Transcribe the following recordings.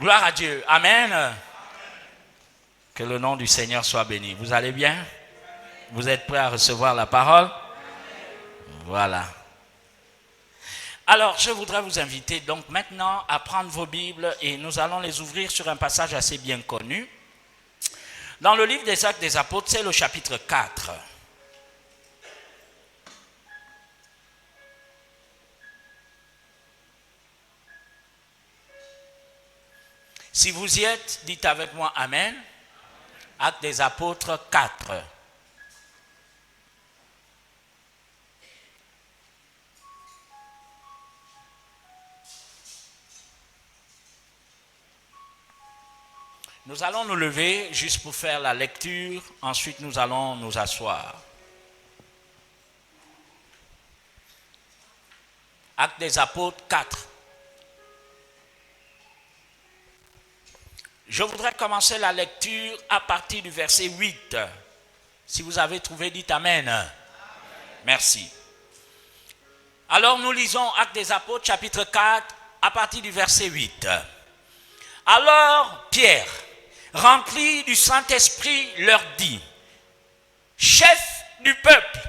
Gloire à Dieu. Amen. Que le nom du Seigneur soit béni. Vous allez bien? Vous êtes prêts à recevoir la parole? Voilà. Alors, je voudrais vous inviter donc maintenant à prendre vos Bibles et nous allons les ouvrir sur un passage assez bien connu. Dans le livre des Actes des Apôtres, c'est le chapitre 4. Si vous y êtes, dites avec moi Amen. Actes des Apôtres 4. Nous allons nous lever juste pour faire la lecture, ensuite nous allons nous asseoir. Actes des Apôtres 4. Je voudrais commencer la lecture à partir du verset 8. Si vous avez trouvé, dites Amen. Amen. Merci. Alors nous lisons Actes des Apôtres chapitre 4 à partir du verset 8. Alors Pierre, rempli du Saint-Esprit, leur dit: chef du peuple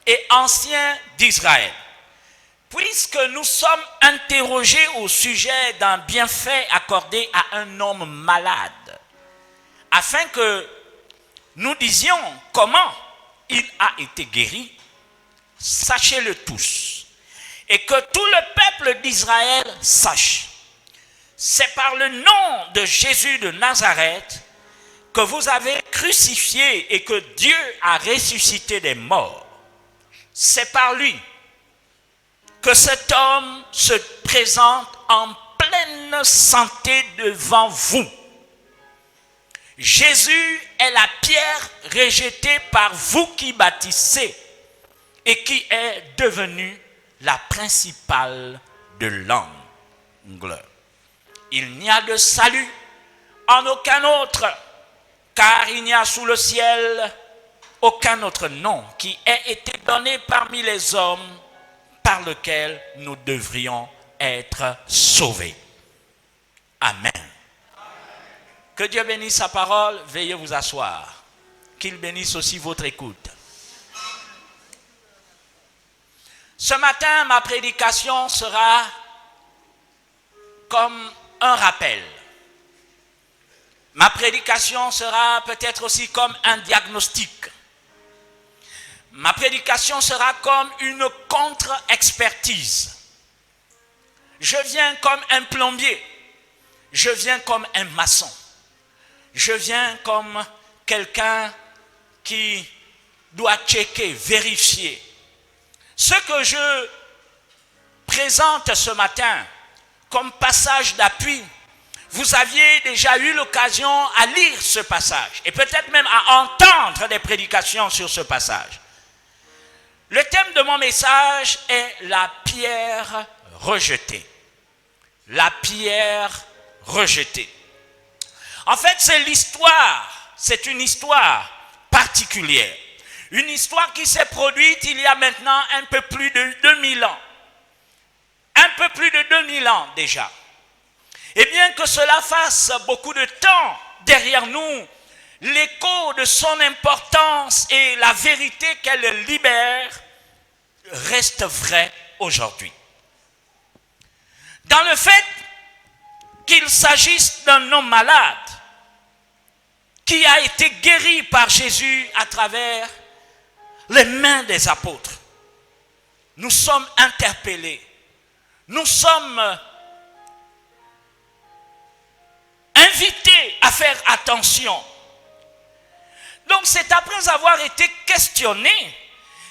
et ancien d'Israël, puisque nous sommes interrogés au sujet d'un bienfait accordé à un homme malade, afin que nous disions comment il a été guéri, sachez-le tous, et que tout le peuple d'Israël sache. C'est par le nom de Jésus de Nazareth que vous avez crucifié et que Dieu a ressuscité des morts. C'est par lui que cet homme se présente en pleine santé devant vous. Jésus est la pierre rejetée par vous qui bâtissez et qui est devenue la principale de l'angle. Il n'y a de salut en aucun autre, car il n'y a sous le ciel aucun autre nom qui ait été donné parmi les hommes par lequel nous devrions être sauvés. Amen. Que Dieu bénisse sa parole. Veuillez vous asseoir. Qu'il bénisse aussi votre écoute. Ce matin, ma prédication sera comme un rappel. Ma prédication sera peut-être aussi comme un diagnostic. Ma prédication sera comme une contre-expertise. Je viens comme un plombier. Je viens comme un maçon. Je viens comme quelqu'un qui doit checker, vérifier. Ce que je présente ce matin comme passage d'appui, vous aviez déjà eu l'occasion à lire ce passage et peut-être même à entendre des prédications sur ce passage. Le thème de mon message est la pierre rejetée. La pierre rejetée. En fait, c'est une histoire particulière. Une histoire qui s'est produite il y a maintenant un peu plus de 2000 ans. Un peu plus de 2000 ans déjà. Et bien que cela fasse beaucoup de temps derrière nous, l'écho de son importance et la vérité qu'elle libère reste vrai aujourd'hui. Dans le fait qu'il s'agisse d'un homme malade qui a été guéri par Jésus à travers les mains des apôtres, nous sommes interpellés. Nous sommes invités à faire attention. Donc c'est après avoir été questionnés,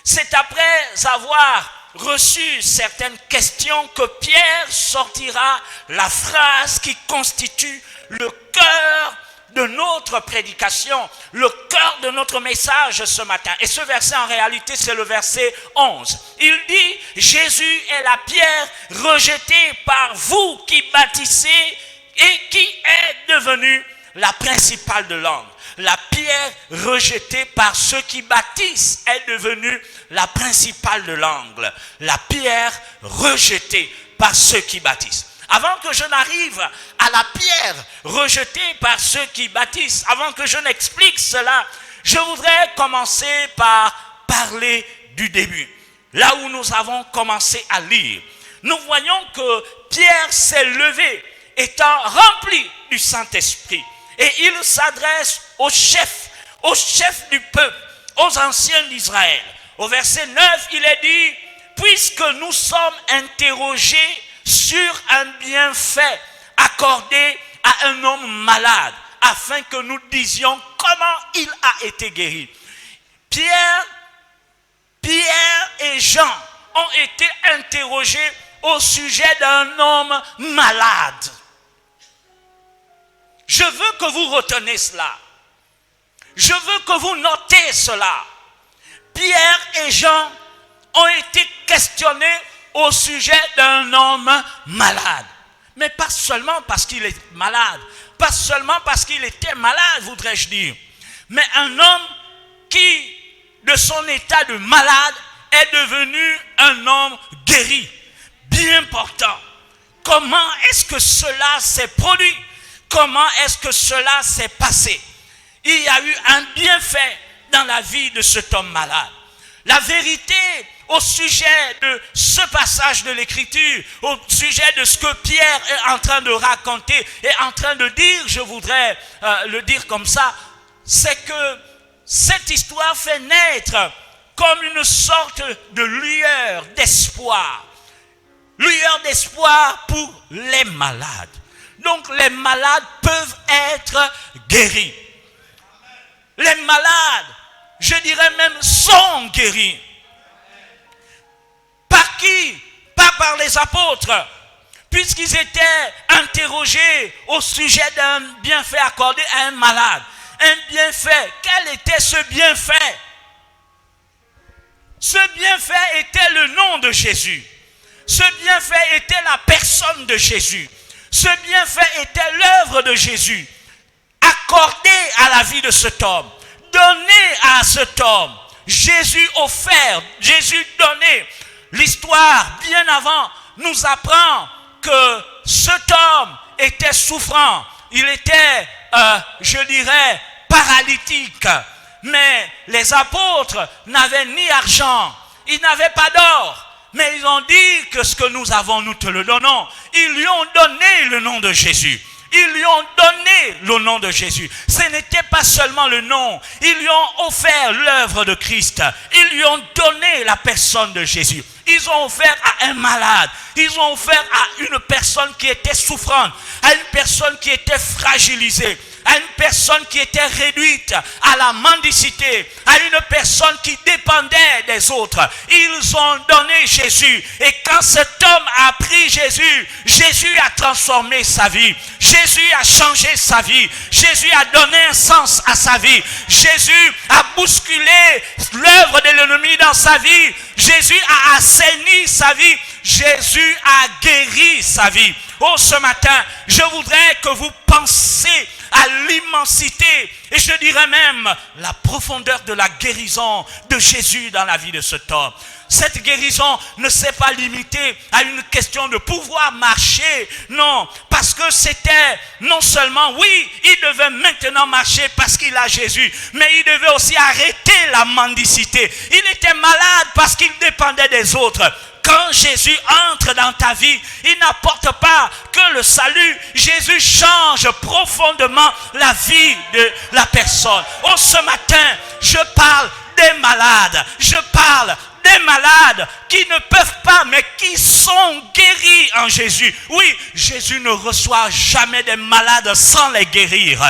c'est après avoir reçu certaines questions que Pierre sortira la phrase qui constitue le cœur de notre prédication, le cœur de notre message ce matin. Et ce verset en réalité c'est le verset 11. Il dit: Jésus est la pierre rejetée par vous qui bâtissez et qui est devenue la principale de l'angle. La pierre rejetée par ceux qui bâtissent est devenue la principale de l'angle. La pierre rejetée par ceux qui bâtissent. avant que je n'arrive à la pierre rejetée par ceux qui bâtissent, avant que je n'explique cela, je voudrais commencer par parler du début. Là où nous avons commencé à lire, nous voyons que Pierre s'est levé, étant rempli du Saint-Esprit. Et il s'adresse aux chefs du peuple, aux anciens d'Israël. Au verset 9, il est dit, puisque nous sommes interrogés sur un bienfait accordé à un homme malade, afin que nous disions comment il a été guéri. Pierre et Jean ont été interrogés au sujet d'un homme malade. Je veux que vous reteniez cela. Je veux que vous notez cela. Pierre et Jean ont été questionnés au sujet d'un homme malade. Mais pas seulement parce qu'il est malade, pas seulement parce qu'il était malade, voudrais-je dire, mais un homme qui, de son état de malade, est devenu un homme guéri. Bien important. Comment est-ce que cela s'est produit? Comment est-ce que cela s'est passé? Il y a eu un bienfait dans la vie de cet homme malade. La vérité au sujet de ce passage de l'Écriture, au sujet de ce que Pierre est en train de raconter et en train de dire, je voudrais le dire comme ça, c'est que cette histoire fait naître comme une sorte de lueur d'espoir. Lueur d'espoir pour les malades. Donc les malades peuvent être guéris. Les malades, je dirais même, sont guéris. Par qui? Pas par les apôtres. Puisqu'ils étaient interrogés au sujet d'un bienfait accordé à un malade. Un bienfait. Quel était ce bienfait? Ce bienfait était le nom de Jésus. Ce bienfait était la personne de Jésus. Ce bienfait était l'œuvre de Jésus, accordée à la vie de cet homme, donnée à cet homme. Jésus offert, Jésus donné. L'histoire, bien avant, nous apprend que cet homme était souffrant. Il était, je dirais, paralytique. Mais les apôtres n'avaient ni argent, ils n'avaient pas d'or. Mais ils ont dit que ce que nous avons, nous te le donnons. Ils lui ont donné le nom de Jésus. Ils lui ont donné le nom de Jésus. Ce n'était pas seulement le nom. Ils lui ont offert l'œuvre de Christ. Ils lui ont donné la personne de Jésus. Ils ont offert à un malade. Ils ont offert à une personne qui était souffrante. À une personne qui était fragilisée. À une personne qui était réduite à la mendicité, à une personne qui dépendait des autres. Ils ont donné Jésus. Et quand cet homme a pris Jésus, Jésus a transformé sa vie. Jésus a changé sa vie. Jésus a donné un sens à sa vie. Jésus a bousculé l'œuvre de l'ennemi dans sa vie. Jésus a assaini sa vie. Jésus a guéri sa vie. Oh, ce matin, je voudrais que vous pensiez à l'immensité et je dirais même la profondeur de la guérison de Jésus dans la vie de cet homme. Cette guérison ne s'est pas limitée à une question de pouvoir marcher, non, parce que c'était non seulement, oui, il devait maintenant marcher parce qu'il a Jésus, mais il devait aussi arrêter la mendicité. Il était malade parce qu'il dépendait des autres. Quand Jésus entre dans ta vie, il n'apporte pas que le salut. Jésus change profondément la vie de la personne. Oh, ce matin, je parle des malades. Je parle des malades qui ne peuvent pas, mais qui sont guéris en Jésus. Oui, Jésus ne reçoit jamais des malades sans les guérir.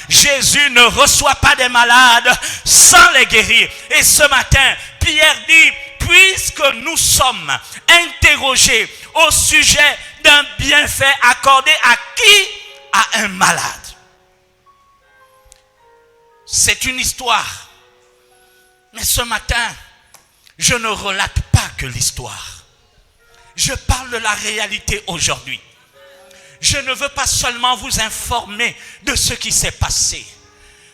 Jésus ne reçoit pas des malades sans les guérir. Et ce matin, Pierre dit, puisque nous sommes interrogés au sujet d'un bienfait accordé à qui? À un malade. C'est une histoire. Mais ce matin, je ne relate pas que l'histoire. Je parle de la réalité aujourd'hui. Je ne veux pas seulement vous informer de ce qui s'est passé.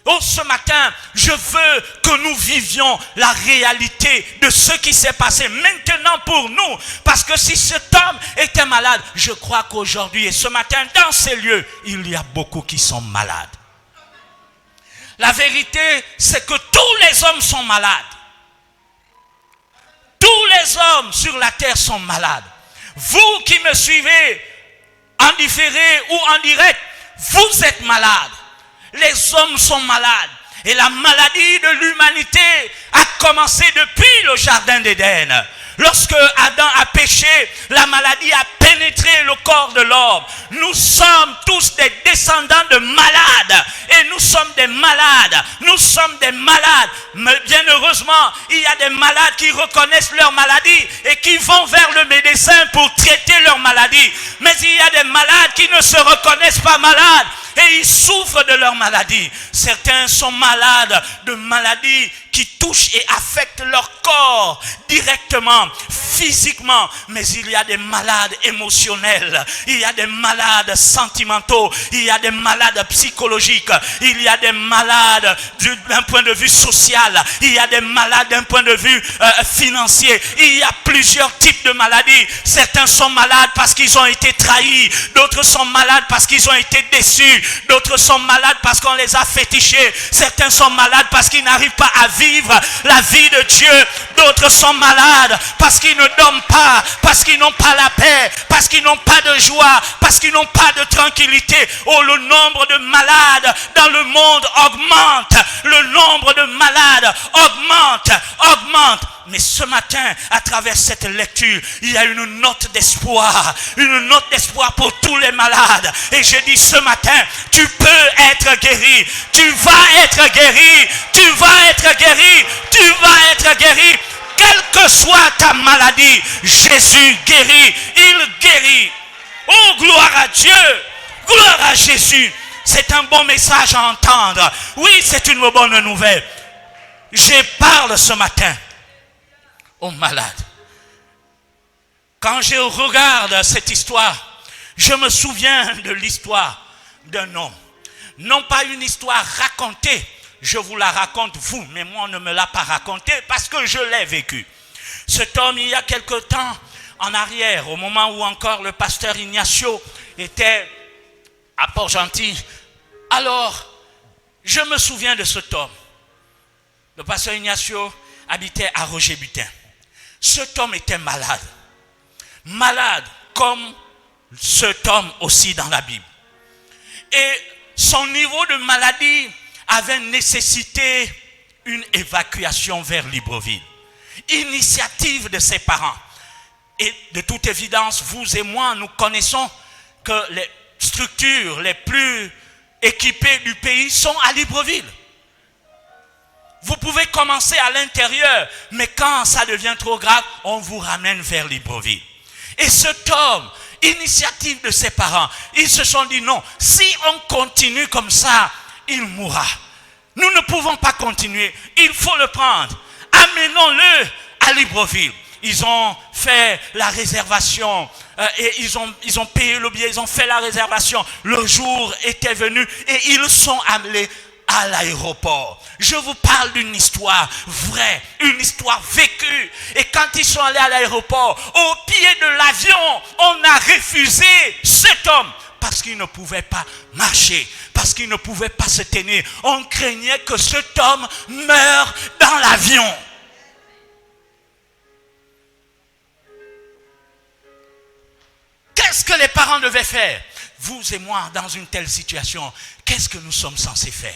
Oh, ce matin, je veux que nous vivions la réalité de ce qui s'est passé maintenant pour nous. Parce que si cet homme était malade, je crois qu'aujourd'hui et ce matin, dans ces lieux, il y a beaucoup qui sont malades. La vérité, c'est que tous les hommes sont malades. Tous les hommes sur la terre sont malades. Vous qui me suivez en différé ou en direct, vous êtes malades. Les hommes sont malades. Et la maladie de l'humanité a commencé depuis le jardin d'Éden. Lorsque Adam a péché, la maladie a pénétré le corps de l'homme. Nous sommes tous des descendants de malades. Et nous sommes des malades. Nous sommes des malades. Mais bien heureusement, il y a des malades qui reconnaissent leur maladie et qui vont vers le médecin pour traiter leur maladie. Mais il y a des malades qui ne se reconnaissent pas malades. Et ils souffrent de leur maladie. Certains sont malades de maladies qui touchent et affectent leur corps directement, physiquement. Mais il y a des malades émotionnels. Il y a des malades sentimentaux. Il y a des malades psychologiques. Il y a des malades d'un point de vue social. Il y a des malades d'un point de vue financier. Il y a plusieurs types de maladies. Certains sont malades parce qu'ils ont été trahis. D'autres sont malades parce qu'ils ont été déçus. D'autres sont malades parce qu'on les a fétichés. Certains sont malades parce qu'ils n'arrivent pas à vivre la vie de Dieu. D'autres sont malades parce qu'ils ne dorment pas, parce qu'ils n'ont pas la paix, parce qu'ils n'ont pas de joie, parce qu'ils n'ont pas de tranquillité. Oh, le nombre de malades dans le monde augmente. Le nombre de malades augmente. Mais ce matin, à travers cette lecture, il y a une note d'espoir. Une note d'espoir pour tous les malades. Et je dis ce matin, tu peux être guéri. Tu vas être guéri. Tu vas être guéri. Tu vas être guéri. Quelle que soit ta maladie, Jésus guérit. Il guérit. Oh, gloire à Dieu. Gloire à Jésus. C'est un bon message à entendre. Oui, c'est une bonne nouvelle. Je parle ce matin aux malades. Quand je regarde cette histoire, je me souviens de l'histoire d'un homme. Non pas une histoire racontée, je vous la raconte vous, mais moi on ne me l'a pas racontée parce que je l'ai vécu. Cet homme, il y a quelque temps en arrière, au moment où encore le pasteur Ignacio était à Port-Gentil, alors je me souviens de cet homme. Le pasteur Ignacio habitait à Roger-Butin. Cet homme était malade. Malade comme cet homme aussi dans la Bible. Et son niveau de maladie avait nécessité une évacuation vers Libreville. Initiative de ses parents. Et de toute évidence, vous et moi, nous connaissons que les structures les plus équipées du pays sont à Libreville. Vous pouvez commencer à l'intérieur, mais quand ça devient trop grave, on vous ramène vers Libreville. Et cet homme, initiative de ses parents, ils se sont dit non, si on continue comme ça, il mourra. Nous ne pouvons pas continuer, il faut le prendre. Amenons-le à Libreville. Ils ont fait la réservation et ils ont payé le billet, ils ont fait la réservation. Le jour était venu et ils sont allés à l'aéroport. Je vous parle d'une histoire vraie, une histoire vécue. Et quand ils sont allés à l'aéroport, au pied de l'avion, on a refusé cet homme parce qu'il ne pouvait pas marcher, parce qu'il ne pouvait pas se tenir. On craignait que cet homme meure dans l'avion. Qu'est-ce que les parents devaient faire? Vous et moi, dans une telle situation, qu'est-ce que nous sommes censés faire?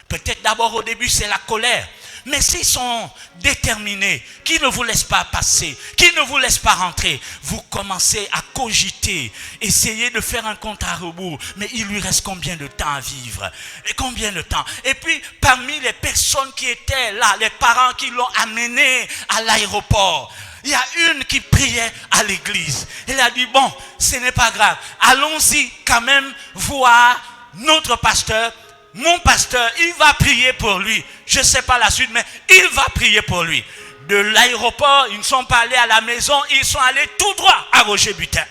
Peut-être d'abord au début c'est la colère. Mais s'ils sont déterminés, qui ne vous laissent pas passer, qui ne vous laissent pas rentrer, vous commencez à cogiter, essayez de faire un compte à rebours. Mais il lui reste combien de temps à vivre? Et combien de temps? Et puis parmi les personnes qui étaient là, les parents qui l'ont amené à l'aéroport, il y a une qui priait à l'église. Elle a dit, bon, ce n'est pas grave. Allons-y quand même voir notre pasteur. Mon pasteur, il va prier pour lui. Je ne sais pas la suite, mais il va prier pour lui. De l'aéroport, ils ne sont pas allés à la maison, ils sont allés tout droit à Roger-Butin.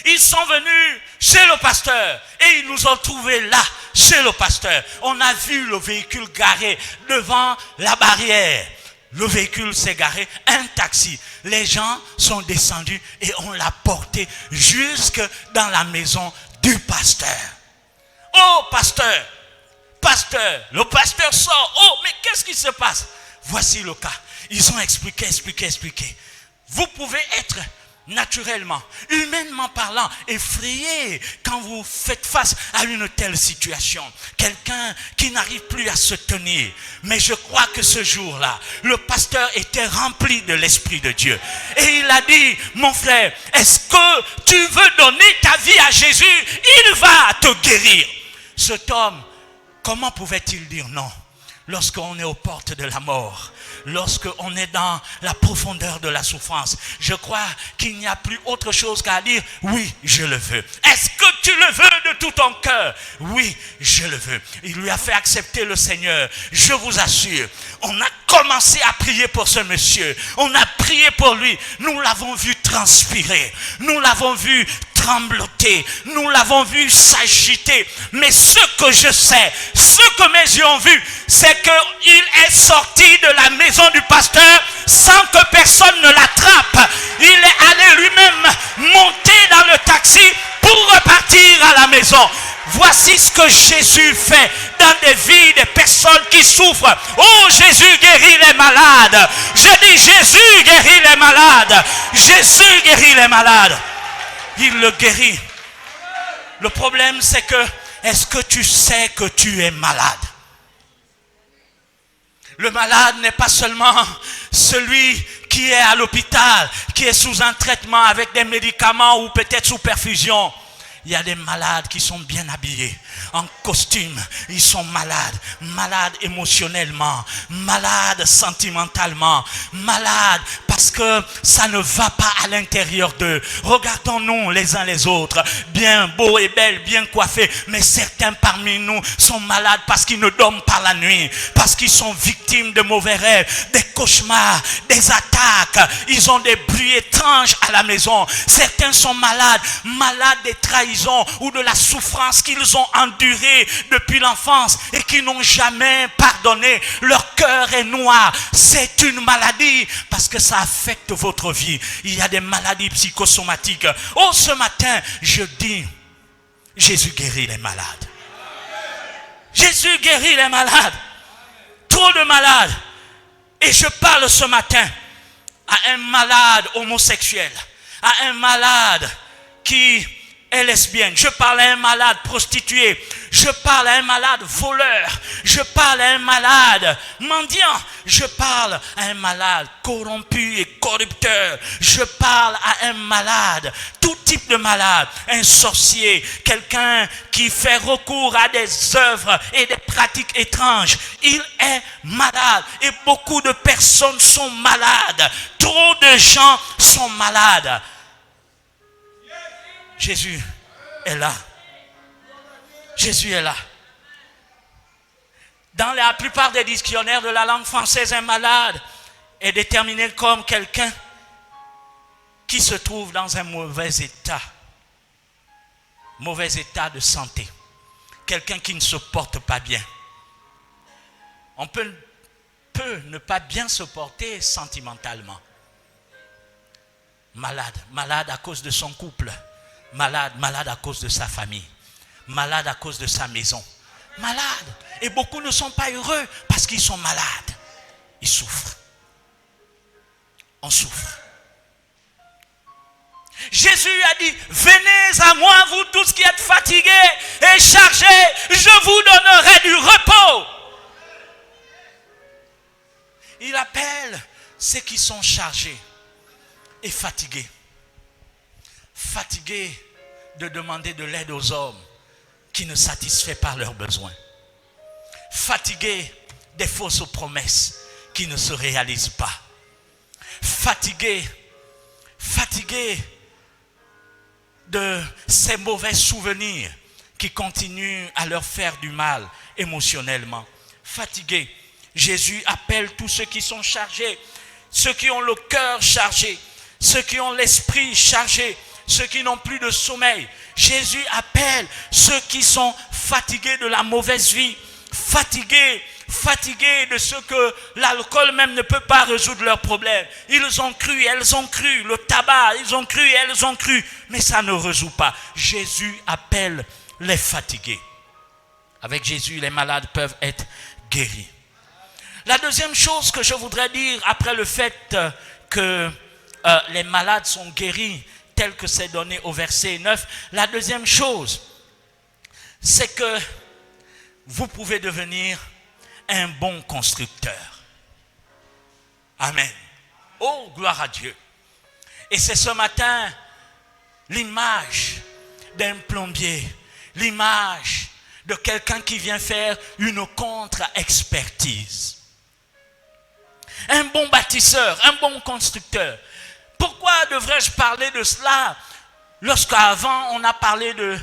Ils sont venus chez le pasteur et ils nous ont trouvés là, chez le pasteur. On a vu le véhicule garé devant la barrière. Le véhicule s'est garé, un taxi. Les gens sont descendus et on l'a porté jusque dans la maison du pasteur. Oh, pasteur, le pasteur sort. Oh, mais qu'est-ce qui se passe? Voici le cas. Ils ont expliqué. Vous pouvez être naturellement, humainement parlant, effrayé quand vous faites face à une telle situation. Quelqu'un qui n'arrive plus à se tenir. Mais je crois que ce jour-là, le pasteur était rempli de l'Esprit de Dieu. Et il a dit, mon frère, est-ce que tu veux donner ta vie à Jésus? Il va te guérir. Cet homme, comment pouvait-il dire non lorsqu'on est aux portes de la mort? Lorsqu'on est dans la profondeur de la souffrance, je crois qu'il n'y a plus autre chose qu'à dire, oui, je le veux. Est-ce que tu le veux de tout ton cœur? Oui, je le veux. Il lui a fait accepter le Seigneur. Je vous assure, on a commencé à prier pour ce monsieur. On a prié pour lui. Nous l'avons vu transpirer. Nous l'avons vu trembloter. Nous l'avons vu s'agiter. Mais ce que je sais, ce que mes yeux ont vu, c'est qu'il est sorti de la maison du pasteur sans que personne ne l'attrape. Il est allé lui-même monter dans le taxi pour repartir à la maison. Voici ce que Jésus fait dans des vies des personnes qui souffrent. Oh, Jésus guérit les malades. Je dis Jésus guérit les malades. Jésus guérit les malades. Il le guérit. Le problème c'est que, est-ce que tu sais que tu es malade? Le malade n'est pas seulement celui qui est à l'hôpital, qui est sous un traitement avec des médicaments ou peut-être sous perfusion. Il y a des malades qui sont bien habillés, en costume. Ils sont malades émotionnellement, malades sentimentalement, malades parce que ça ne va pas à l'intérieur d'eux. Regardons-nous les uns les autres, bien beaux et belles, bien coiffés, mais certains parmi nous sont malades parce qu'ils ne dorment pas la nuit, parce qu'ils sont victimes de mauvais rêves, des cauchemars, des attaques. Ils ont des bruits étranges à la maison. Certains sont malades des trahisons ou de la souffrance qu'ils ont endurée depuis l'enfance et qui n'ont jamais pardonné. Leur cœur est noir. C'est une maladie parce que ça affecte votre vie. Il y a des maladies psychosomatiques. Oh, ce matin, je dis, Jésus guérit les malades. Jésus guérit les malades. Trop de malades. Et je parle ce matin à un malade homosexuel, à un malade qui est lesbienne, je parle à un malade prostitué, je parle à un malade voleur, je parle à un malade mendiant, je parle à un malade corrompu et corrupteur, je parle à un malade, tout type de malade, un sorcier, quelqu'un qui fait recours à des œuvres et des pratiques étranges. Il est malade et beaucoup de personnes sont malades, trop de gens sont malades. Jésus est là. Jésus est là. Dans la plupart des dictionnaires de la langue française, un malade est déterminé comme quelqu'un qui se trouve dans un mauvais état de santé. Quelqu'un qui ne se porte pas bien. On peut ne pas bien se porter sentimentalement. Malade à cause de son couple. Malade à cause de sa famille, malade à cause de sa maison, malade. Et beaucoup ne sont pas heureux parce qu'ils sont malades. Ils souffrent. On souffre. Jésus a dit, venez à moi vous tous qui êtes fatigués et chargés, je vous donnerai du repos. Il appelle ceux qui sont chargés et fatigués. Fatigués de demander de l'aide aux hommes qui ne satisfait pas leurs besoins. Fatigués des fausses promesses qui ne se réalisent pas. Fatigués de ces mauvais souvenirs qui continuent à leur faire du mal émotionnellement. Fatigués. Jésus appelle tous ceux qui sont chargés, ceux qui ont le cœur chargé, ceux qui ont l'esprit chargé, ceux qui n'ont plus de sommeil. Jésus appelle ceux qui sont fatigués de la mauvaise vie, fatigués de ce que l'alcool même ne peut pas résoudre leurs problèmes. Ils ont cru, elles ont cru, le tabac, ils ont cru, elles ont cru, mais ça ne résout pas. Jésus appelle les fatigués. Avec Jésus, les malades peuvent être guéris. La deuxième chose que je voudrais dire après le fait que les malades sont guéris, tel que c'est donné au verset 9, la deuxième chose, c'est que vous pouvez devenir un bon constructeur. Amen. Oh, gloire à Dieu. Et c'est ce matin l'image d'un plombier, l'image de quelqu'un qui vient faire une contre-expertise. Un bon bâtisseur, un bon constructeur. Pourquoi devrais-je parler de cela lorsqu'avant on a parlé de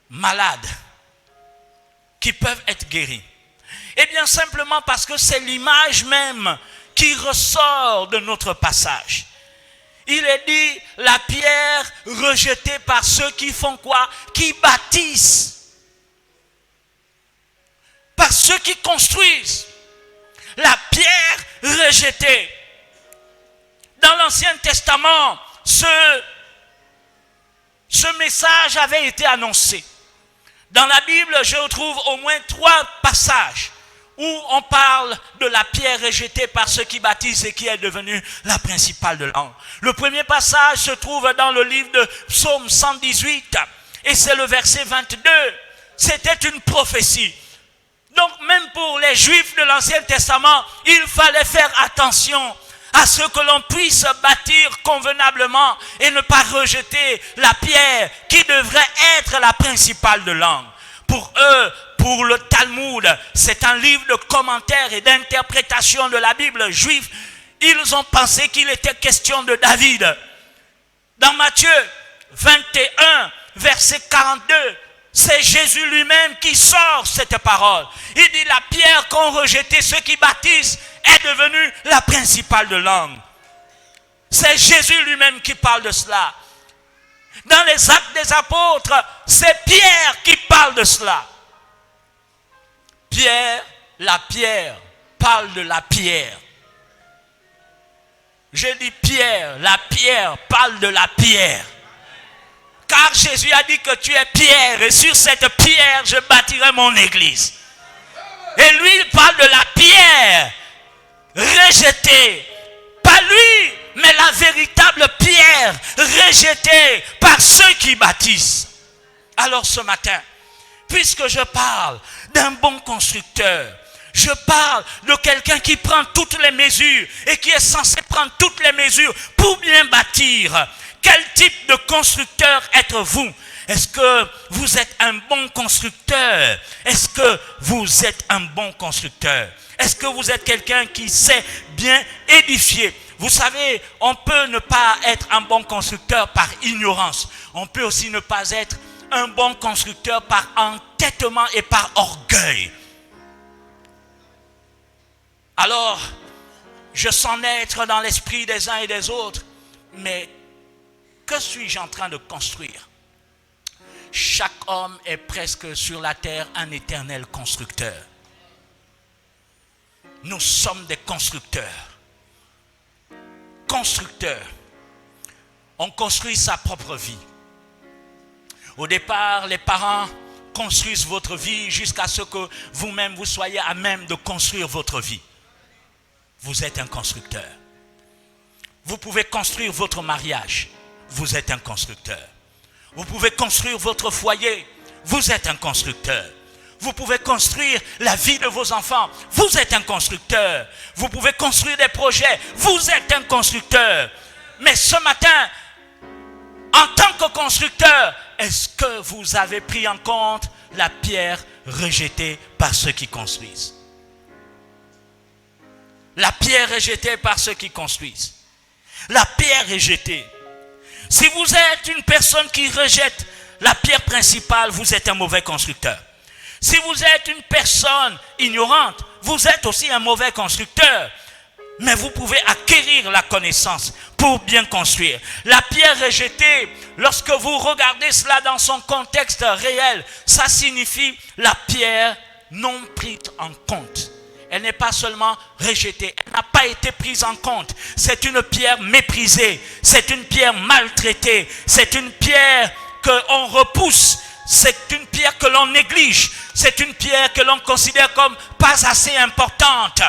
malades qui peuvent être guéris? Eh bien simplement parce que c'est l'image même qui ressort de notre passage. Il est dit la pierre rejetée par ceux qui font quoi? Qui bâtissent. Par ceux qui construisent. La pierre rejetée. Dans l'Ancien Testament, ce message avait été annoncé. Dans la Bible, je retrouve au moins 3 passages où on parle de la pierre rejetée par ceux qui bâtissent et qui est devenue la principale de l'angle. Le premier passage se trouve dans le livre de Psaume 118 et c'est le verset 22. C'était une prophétie. Donc même pour les Juifs de l'Ancien Testament, il fallait faire attention à ce que l'on puisse bâtir convenablement et ne pas rejeter la pierre qui devrait être la principale de l'angle. Pour eux, pour le Talmud, c'est un livre de commentaires et d'interprétation de la Bible juive. Ils ont pensé qu'il était question de David. Dans Matthieu 21, verset 42, c'est Jésus lui-même qui sort cette parole. Il dit la pierre qu'ont rejetée ceux qui bâtissent est devenue la principale de l'angle. C'est Jésus lui-même qui parle de cela. Dans les Actes des Apôtres, c'est Pierre qui parle de cela. Pierre, la pierre, parle de la pierre. Je dis Pierre, la pierre parle de la pierre. Car Jésus a dit que tu es pierre et sur cette pierre je bâtirai mon église. Et lui il parle de la pierre rejetée. Pas lui, mais la véritable pierre rejetée par ceux qui bâtissent. Alors ce matin, puisque je parle d'un bon constructeur, je parle de quelqu'un qui prend toutes les mesures et qui est censé prendre toutes les mesures pour bien bâtir. Quel type de constructeur êtes-vous? Est-ce que vous êtes un bon constructeur? Est-ce que vous êtes un bon constructeur? Est-ce que vous êtes quelqu'un qui sait bien édifier? Vous savez, on peut ne pas être un bon constructeur par ignorance. On peut aussi ne pas être un bon constructeur par entêtement et par orgueil. Alors, je sens naître dans l'esprit des uns et des autres, mais que suis-je en train de construire? Chaque homme est presque sur la terre un éternel constructeur. Nous sommes des constructeurs. Constructeurs. On construit sa propre vie. Au départ, les parents construisent votre vie jusqu'à ce que vous-même vous soyez à même de construire votre vie. Vous êtes un constructeur. Vous pouvez construire votre mariage. Vous êtes un constructeur. Vous pouvez construire votre foyer. Vous êtes un constructeur. Vous pouvez construire la vie de vos enfants. Vous êtes un constructeur. Vous pouvez construire des projets. Vous êtes un constructeur. Mais ce matin, en tant que constructeur, est-ce que vous avez pris en compte la pierre rejetée par ceux qui construisent? La pierre rejetée par ceux qui construisent. La pierre rejetée. Si vous êtes une personne qui rejette la pierre principale, vous êtes un mauvais constructeur. Si vous êtes une personne ignorante, vous êtes aussi un mauvais constructeur. mais vous pouvez acquérir la connaissance pour bien construire. La pierre rejetée, lorsque vous regardez cela dans son contexte réel, ça signifie la pierre non prise en compte. Elle n'est pas seulement rejetée, elle n'a pas été prise en compte. C'est une pierre méprisée, c'est une pierre maltraitée, c'est une pierre qu'on repousse, c'est une pierre que l'on néglige, c'est une pierre que l'on considère comme pas assez importante.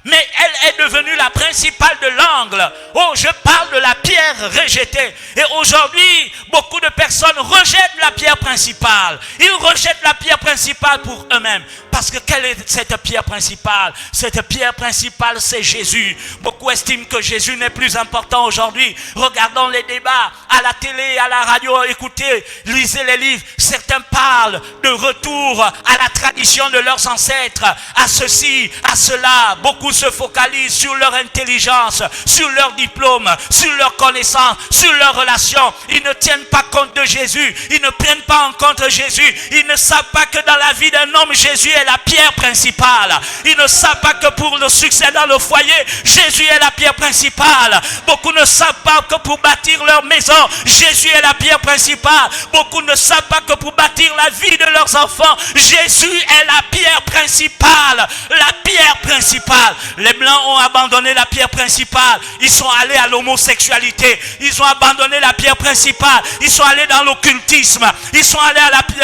Mais elle est devenue la principale de l'angle. Oh, je parle de la pierre rejetée. Et aujourd'hui, beaucoup de personnes rejettent la pierre principale. Ils rejettent la pierre principale pour eux-mêmes. Parce que quelle est cette pierre principale? Cette pierre principale, c'est Jésus. Beaucoup estiment que Jésus n'est plus important aujourd'hui. Regardons les débats à la télé, à la radio, écoutez, lisez les livres. Certains parlent de retour à la tradition de leurs ancêtres, à ceci, à cela. Beaucoup se focalisent sur leur intelligence, sur leur diplôme, sur leur connaissance, sur leurs relations. Ils ne tiennent pas compte de Jésus. Ils ne prennent pas en compte Jésus. Ils ne savent pas que dans la vie d'un homme, Jésus est la pierre principale. Ils ne savent pas que pour le succès dans le foyer, Jésus est la pierre principale. Beaucoup ne savent pas que pour bâtir leur maison, Jésus est la pierre principale. Beaucoup ne savent pas que pour bâtir la vie de leurs enfants, Jésus est la pierre principale. La pierre principale. Les Blancs ont abandonné la pierre principale. Ils sont allés à l'homosexualité. Ils ont abandonné la pierre principale. Ils sont allés dans l'occultisme. Ils sont allés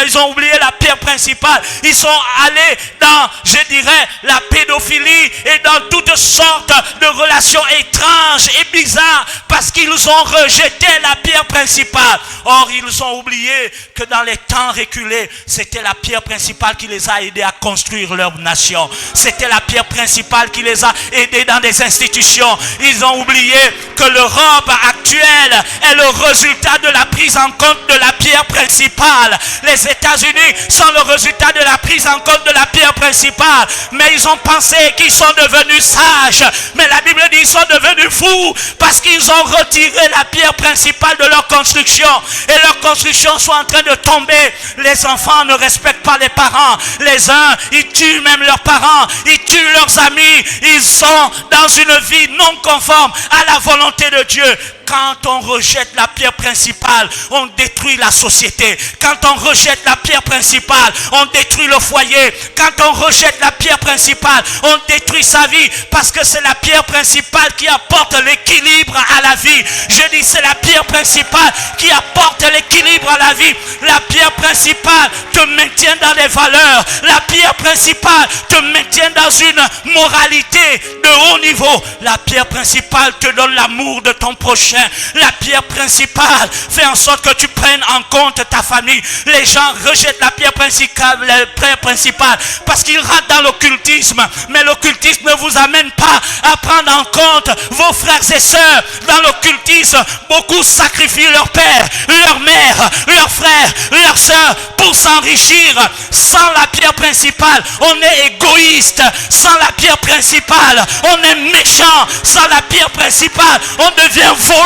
ils ont oublié la pierre principale. Ils sont allés dans, je dirais, la pédophilie et dans toutes sortes de relations étranges et bizarres parce qu'ils ont rejeté la pierre principale. Or, ils ont oublié que dans les temps reculés, c'était la pierre principale qui les a aidés à construire leur nation. C'était la pierre principale qui les a aidés dans des institutions. Ils ont oublié que l'Europe actuelle est le résultat de la prise en compte de la pierre principale. Les États-Unis sont le résultat de la prise en compte de la pierre principale. Mais ils ont pensé qu'ils sont devenus sages. Mais la Bible dit qu'ils sont devenus fous parce qu'ils ont retiré la pierre principale de leur construction. Et leur construction sont en train de tomber. Les enfants ne respectent pas les parents. Les uns, ils tuent même leurs parents. Ils tuent leurs amis. Ils sont dans une vie non conforme à la volonté de Dieu. Quand on rejette la pierre principale, on détruit la société. Quand on rejette la pierre principale, on détruit le foyer. Quand on rejette la pierre principale, on détruit sa vie. Parce que c'est la pierre principale qui apporte l'équilibre à la vie. Je dis c'est la pierre principale qui apporte l'équilibre à la vie. La pierre principale te maintient dans les valeurs. La pierre principale te maintient dans une moralité de haut niveau. La pierre principale te donne l'amour de ton prochain. La pierre principale fait en sorte que tu prennes en compte ta famille. Les gens rejettent la pierre principale parce qu'ils rentrent dans l'occultisme. Mais l'occultisme ne vous amène pas à prendre en compte vos frères et sœurs. Dans l'occultisme, beaucoup sacrifient leur père, leur mère, leurs frères, leurs sœurs pour s'enrichir. Sans la pierre principale, on est égoïste. Sans la pierre principale, on est méchant. Sans la pierre principale, on devient voleur.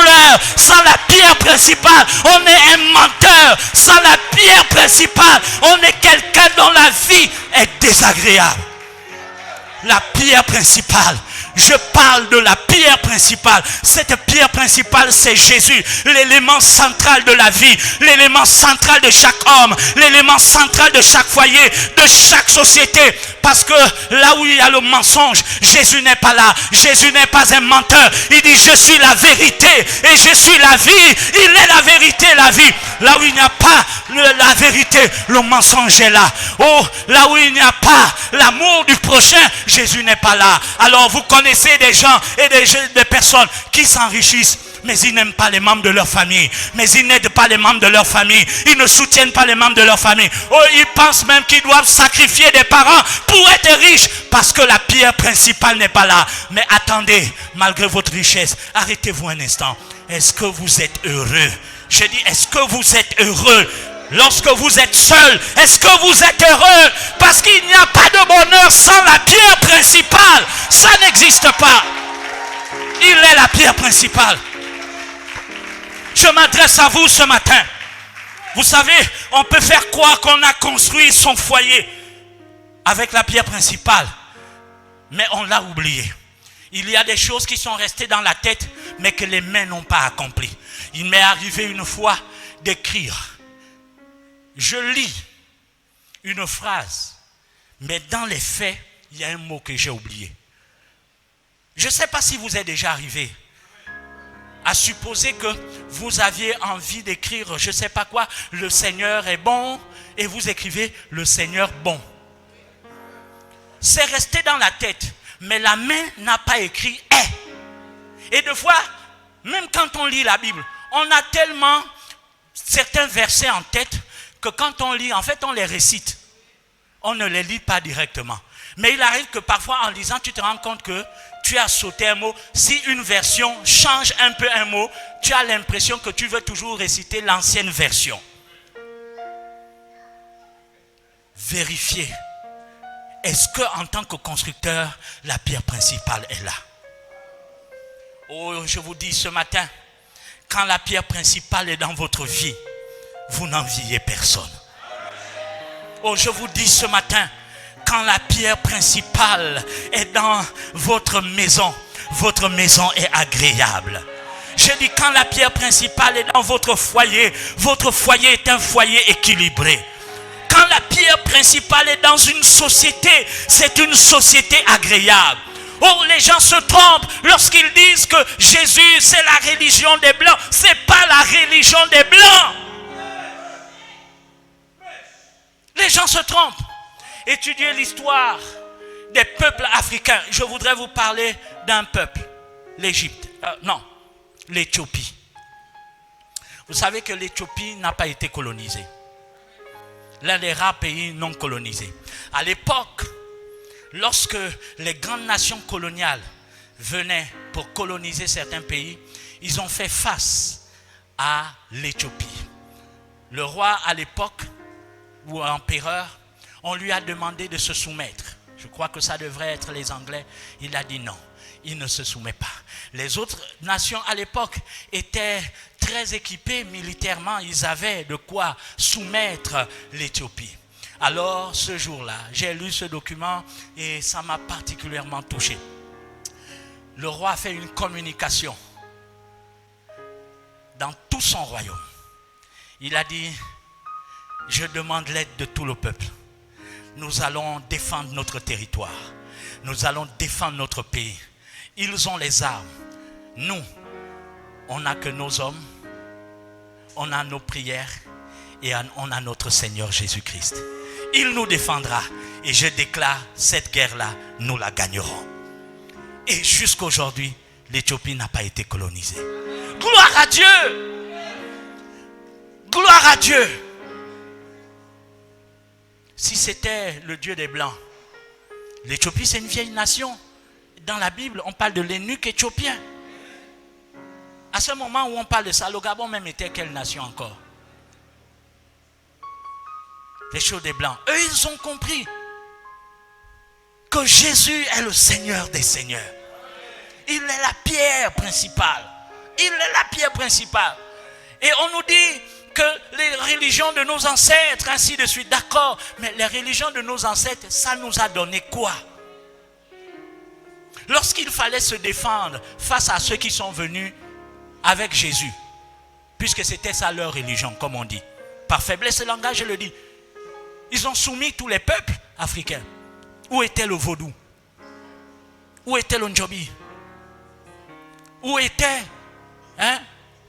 Sans la pierre principale, on est un menteur. Sans la pierre principale, on est quelqu'un dont la vie est désagréable. La pierre principale. Je parle de la pierre principale. Cette pierre principale, c'est Jésus. L'élément central de la vie. L'élément central de chaque homme. L'élément central de chaque foyer. De chaque société. Parce que là où il y a le mensonge, Jésus n'est pas là. Jésus n'est pas un menteur. Il dit je suis la vérité et je suis la vie. Il est la vérité, la vie. Là où il n'y a pas la vérité, le mensonge est là. Oh, là où il n'y a pas l'amour du prochain, Jésus n'est pas là. Alors vous connaissez des gens et des personnes qui s'enrichissent, mais ils n'aiment pas les membres de leur famille. Mais ils n'aident pas les membres de leur famille. Ils ne soutiennent pas les membres de leur famille. Oh, ils pensent même qu'ils doivent sacrifier des parents pour être riches parce que la pierre principale n'est pas là. Mais attendez, malgré votre richesse, arrêtez-vous un instant. Est-ce que vous êtes heureux? Je dis, est-ce que vous êtes heureux? Lorsque vous êtes seul, est-ce que vous êtes heureux? Parce qu'il n'y a pas de bonheur sans la pierre principale. Ça n'existe pas. Il est la pierre principale. Je m'adresse à vous ce matin. Vous savez, on peut faire croire qu'on a construit son foyer avec la pierre principale. Mais on l'a oublié. Il y a des choses qui sont restées dans la tête, mais que les mains n'ont pas accomplies. Il m'est arrivé une fois d'écrire. Je lis une phrase, mais dans les faits, il y a un mot que j'ai oublié. Je ne sais pas si vous êtes déjà arrivé à supposer que vous aviez envie d'écrire, je ne sais pas quoi, le Seigneur est bon, et vous écrivez le Seigneur bon. C'est resté dans la tête, mais la main n'a pas écrit est. Et des fois, même quand on lit la Bible, on a tellement certains versets en tête que quand on lit, en fait, on les récite. On ne les lit pas directement. Mais il arrive que parfois, en lisant, tu te rends compte que tu as sauté un mot. Si une version change un peu un mot, tu as l'impression que tu veux toujours réciter l'ancienne version. Vérifiez. Est-ce que en tant que constructeur, la pierre principale est là? Oh, je vous dis ce matin, quand la pierre principale est dans votre vie, vous n'enviez personne. Oh, je vous dis ce matin, quand la pierre principale est dans votre maison est agréable. Je dis, quand la pierre principale est dans votre foyer est un foyer équilibré. Quand la pierre principale est dans une société, c'est une société agréable. Oh, les gens se trompent lorsqu'ils disent que Jésus, c'est la religion des Blancs. Ce n'est pas la religion des Blancs. Les gens se trompent. Étudiez l'histoire des peuples africains. Je voudrais vous parler d'un peuple, l'Égypte. L'Éthiopie. Vous savez que l'Éthiopie n'a pas été colonisée. L'un des rares pays non colonisés. À l'époque, lorsque les grandes nations coloniales venaient pour coloniser certains pays, ils ont fait face à l'Éthiopie. Le roi à l'époque, ou empereur, on lui a demandé de se soumettre. Je crois que ça devrait être les Anglais. Il a dit non, il ne se soumet pas. Les autres nations à l'époque étaient très équipées militairement. Ils avaient de quoi soumettre l'Éthiopie. Alors ce jour-là, j'ai lu ce document et ça m'a particulièrement touché. Le roi a fait une communication dans tout son royaume. Il a dit, je demande l'aide de tout le peuple. Nous allons défendre notre territoire. Nous allons défendre notre pays. Ils ont les armes. Nous, on n'a que nos hommes. On a nos prières. Et on a notre Seigneur Jésus-Christ. Il nous défendra. Et je déclare, cette guerre-là, nous la gagnerons. Et jusqu'à aujourd'hui, l'Éthiopie n'a pas été colonisée. Gloire à Dieu! Gloire à Dieu! Si c'était le Dieu des Blancs, l'Éthiopie c'est une vieille nation. Dans la Bible, on parle de l'eunuque éthiopien. À ce moment où on parle de ça, le Gabon même était quelle nation encore? Les choses des Blancs. Eux, ils ont compris que Jésus est le Seigneur des Seigneurs. Il est la pierre principale. Il est la pierre principale. Et on nous dit que les religions de nos ancêtres, ainsi de suite, d'accord, mais les religions de nos ancêtres, ça nous a donné quoi? Lorsqu'il fallait se défendre face à ceux qui sont venus avec Jésus, puisque c'était ça leur religion, comme on dit, par faiblesse de langage, je le dis, ils ont soumis tous les peuples africains. Où était le vaudou? Où était le njobi? Où était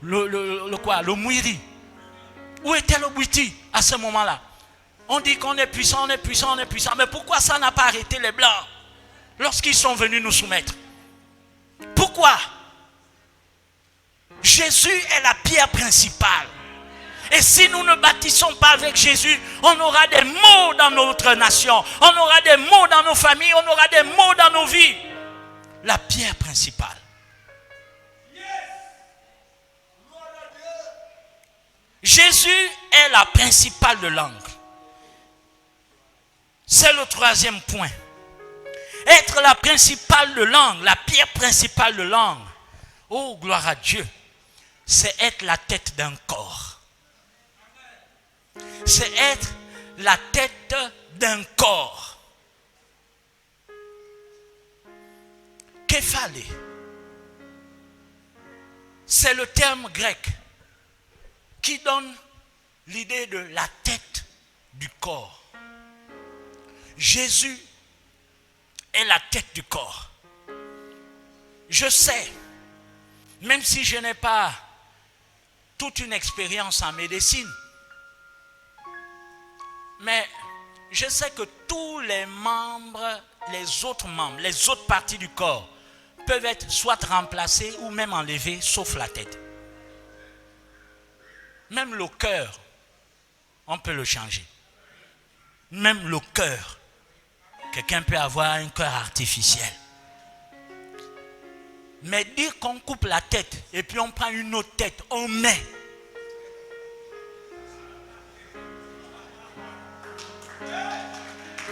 le mouiri? Où était le bouiti à ce moment-là? On dit qu'on est puissant, on est puissant, on est puissant. Mais pourquoi ça n'a pas arrêté les Blancs lorsqu'ils sont venus nous soumettre? Pourquoi? Jésus est la pierre principale. Et si nous ne bâtissons pas avec Jésus, on aura des maux dans notre nation. On aura des maux dans nos familles. On aura des maux dans nos vies. La pierre principale. Jésus est la principale de langue. C'est le troisième point. Être la principale de langue, la pierre principale de langue. Oh, gloire à Dieu. C'est être la tête d'un corps. C'est être la tête d'un corps. Que Céphalée, c'est le terme grec qui donne l'idée de la tête du corps. Jésus est la tête du corps. Je sais, même si je n'ai pas toute une expérience en médecine, mais je sais que tous les membres, les autres parties du corps peuvent être soit remplacés ou même enlevés, sauf la tête. Même le cœur, on peut le changer. Même le cœur, quelqu'un peut avoir un cœur artificiel. Mais dire qu'on coupe la tête et puis on prend une autre tête, on met.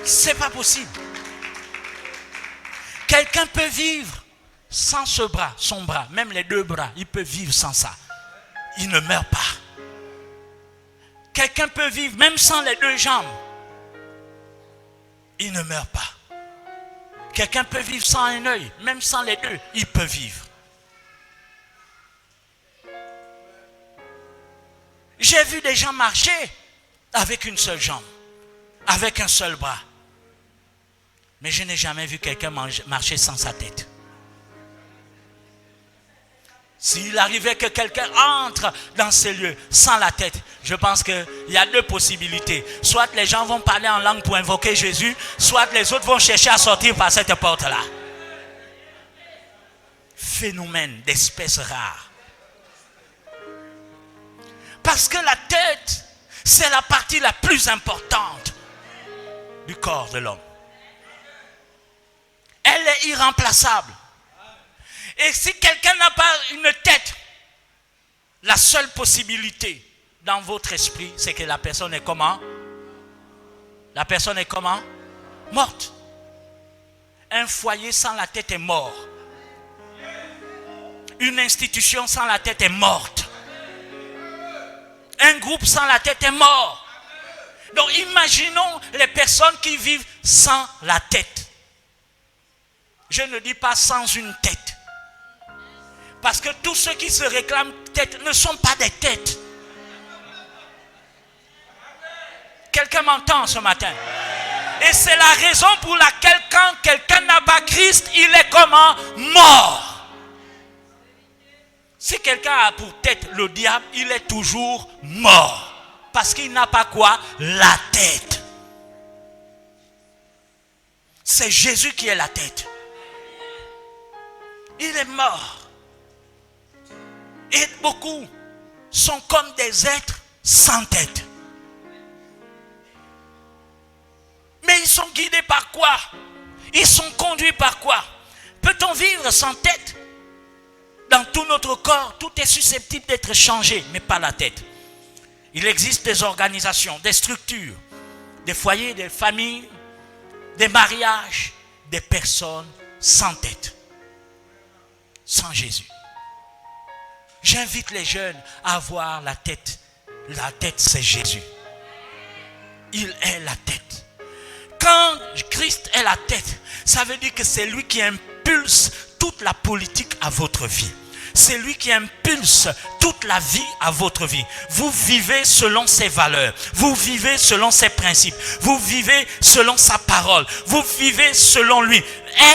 C'est pas possible. Quelqu'un peut vivre sans ce bras, son bras, même les deux bras, il peut vivre sans ça. Il ne meurt pas. Quelqu'un peut vivre même sans les deux jambes. Il ne meurt pas. Quelqu'un peut vivre sans un œil, même sans les deux, il peut vivre. J'ai vu des gens marcher avec une seule jambe, avec un seul bras. Mais je n'ai jamais vu quelqu'un marcher sans sa tête. S'il arrivait que quelqu'un entre dans ces lieux sans la tête, je pense qu'il y a deux possibilités. Soit les gens vont parler en langue pour invoquer Jésus, soit les autres vont chercher à sortir par cette porte-là. Phénomène d'espèce rare. Parce que la tête, c'est la partie la plus importante du corps de l'homme. Elle est irremplaçable. Et si quelqu'un n'a pas une tête, la seule possibilité dans votre esprit, c'est que la personne est comment? La personne est comment? Morte. Un foyer sans la tête est mort. Une institution sans la tête est morte. Un groupe sans la tête est mort. Donc imaginons les personnes qui vivent sans la tête. Je ne dis pas sans une tête. Parce que tous ceux qui se réclament tête ne sont pas des têtes. Quelqu'un m'entend ce matin? Et c'est la raison pour laquelle quand quelqu'un n'a pas Christ, il est comment? Mort. Si quelqu'un a pour tête le diable, il est toujours mort. Parce qu'il n'a pas quoi? La tête. C'est Jésus qui est la tête. Il est mort. Et beaucoup sont comme des êtres sans tête. Mais ils sont guidés par quoi? Ils sont conduits par quoi? Peut-on vivre sans tête? Dans tout notre corps, tout est susceptible d'être changé, mais pas la tête. Il existe des organisations, des structures, des foyers, des familles, des mariages, des personnes sans tête, sans Jésus. J'invite les jeunes à avoir la tête. La tête, c'est Jésus. Il est la tête. Quand Christ est la tête, ça veut dire que c'est lui qui impulse toute la politique à votre vie. C'est lui qui impulse toute la vie à votre vie. Vous vivez selon ses valeurs. Vous vivez selon ses principes. Vous vivez selon sa parole. Vous vivez selon lui.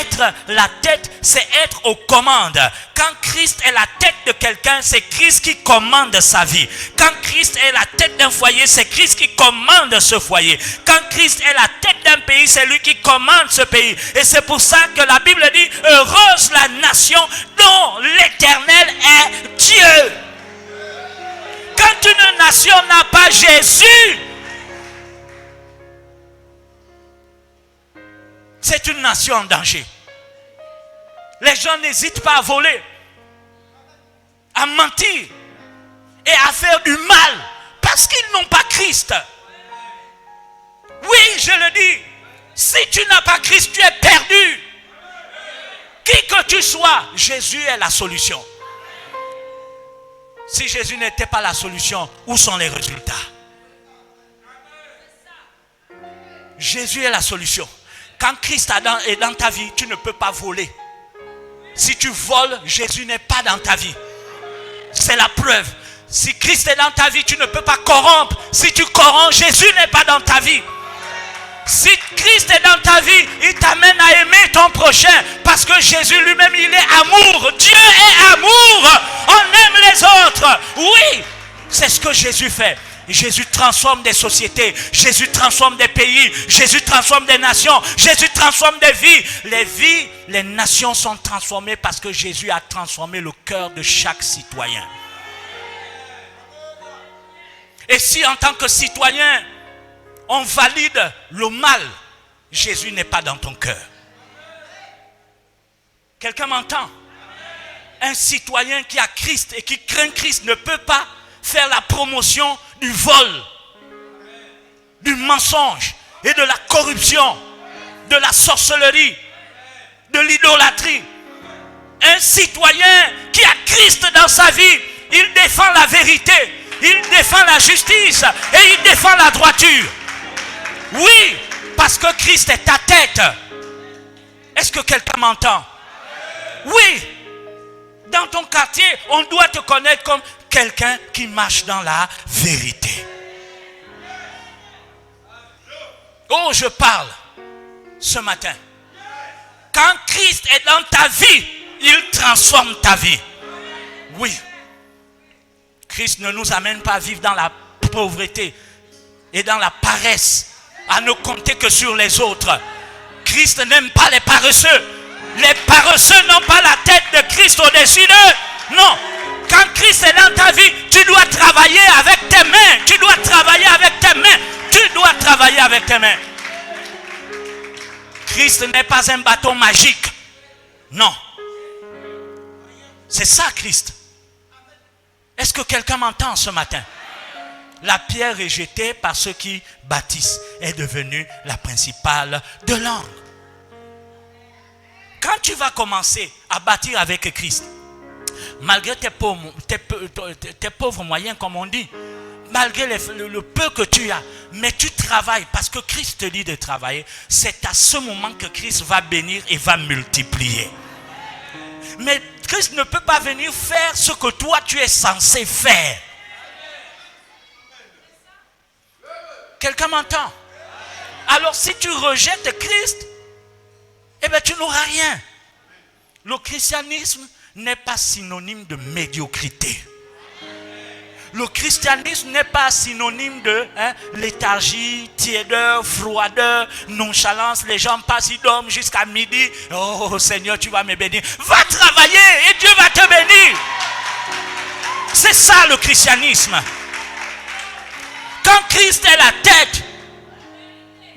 Être la tête, c'est être aux commandes. Quand Christ est la tête de quelqu'un, c'est Christ qui commande sa vie. Quand Christ est la tête d'un foyer, c'est Christ qui commande ce foyer. Quand Christ est la tête d'un pays, c'est lui qui commande ce pays. Et c'est pour ça que la Bible dit, heureuse la nation dont l'Éternel est Dieu. Quand une nation n'a pas Jésus, c'est une nation en danger. Les gens n'hésitent pas à voler, à mentir et à faire du mal parce qu'ils n'ont pas Christ. Oui, je le dis, si tu n'as pas Christ, tu es perdu. Qui que tu sois, Jésus est la solution. Si Jésus n'était pas la solution, où sont les résultats? Jésus est la solution. Quand Christ est dans ta vie, tu ne peux pas voler. Si tu voles, Jésus n'est pas dans ta vie. C'est la preuve. Si Christ est dans ta vie, tu ne peux pas corrompre. Si tu corromps, Jésus n'est pas dans ta vie. Si Christ est dans ta vie, il t'amène à aimer ton prochain. Parce que Jésus lui-même, il est amour. Dieu est amour. On aime les autres. Oui, c'est ce que Jésus fait. Jésus transforme des sociétés. Jésus transforme des pays. Jésus transforme des nations. Jésus transforme des vies. Les vies, les nations sont transformées parce que Jésus a transformé le cœur de chaque citoyen. Et si en tant que citoyen, on valide le mal, Jésus n'est pas dans ton cœur. Quelqu'un m'entend? Un citoyen qui a Christ et qui craint Christ ne peut pas faire la promotion du vol, du mensonge et de la corruption, de la sorcellerie, de l'idolâtrie. Un citoyen qui a Christ dans sa vie, il défend la vérité, il défend la justice et il défend la droiture. Oui, parce que Christ est ta tête. Est-ce que quelqu'un m'entend? Oui. Dans ton quartier, on doit te connaître comme quelqu'un qui marche dans la vérité. Oh, je parle ce matin. Quand Christ est dans ta vie, il transforme ta vie. Oui. Christ ne nous amène pas à vivre dans la pauvreté et dans la paresse, à ne compter que sur les autres. Christ n'aime pas les paresseux. Les paresseux n'ont pas la tête de Christ au-dessus d'eux. Non. Quand Christ est dans ta vie, tu dois travailler avec tes mains. Tu dois travailler avec tes mains. Tu dois travailler avec tes mains. Christ n'est pas un bâton magique. Non. C'est ça Christ. Est-ce que quelqu'un m'entend ce matin? La pierre rejetée par ceux qui bâtissent est devenue la principale de l'angle. Quand tu vas commencer à bâtir avec Christ, malgré tes pauvres moyens, comme on dit, malgré le peu que tu as, mais tu travailles parce que Christ te dit de travailler, c'est à ce moment que Christ va bénir et va multiplier. Mais Christ ne peut pas venir faire ce que toi tu es censé faire. Quelqu'un m'entend? Alors si tu rejettes Christ, eh bien tu n'auras rien. Le christianisme n'est pas synonyme de médiocrité. Le christianisme n'est pas synonyme de léthargie, tiédeur, froideur, nonchalance. Les gens passent, ils dorment jusqu'à midi. Oh Seigneur, tu vas me bénir. Va travailler et Dieu va te bénir. C'est ça le christianisme. Quand Christ est la tête,